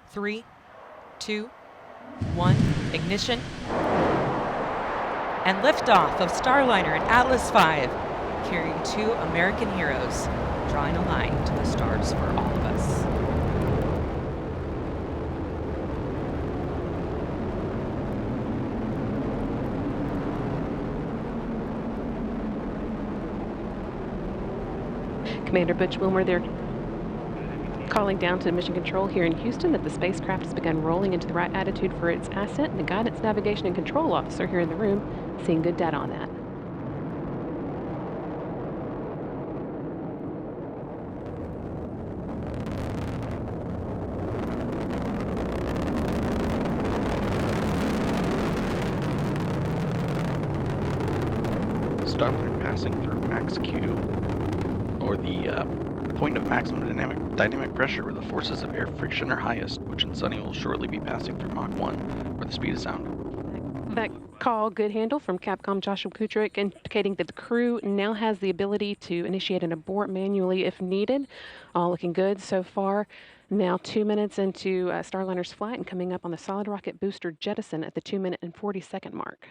3, 2, 1, ignition, and liftoff of Starliner and Atlas V, carrying 2 American heroes, drawing a line to the stars for all of us. Commander Butch Wilmer, they're calling down to Mission Control here in Houston that the spacecraft has begun rolling into the right attitude for its ascent, and the Guidance, Navigation, and Control Officer here in the room seeing good data on that. Starliner passing through max Q, or the point of maximum dynamic pressure where the forces of air friction are highest, which in Sunny will shortly be passing through Mach 1, where the speed of sound. That call, good handle from Capcom Joshua Kutrick, indicating that the crew now has the ability to initiate an abort manually if needed. All looking good so far. Now 2 minutes into Starliner's flight and coming up on the solid rocket booster jettison at the 2 minute and 40 second mark.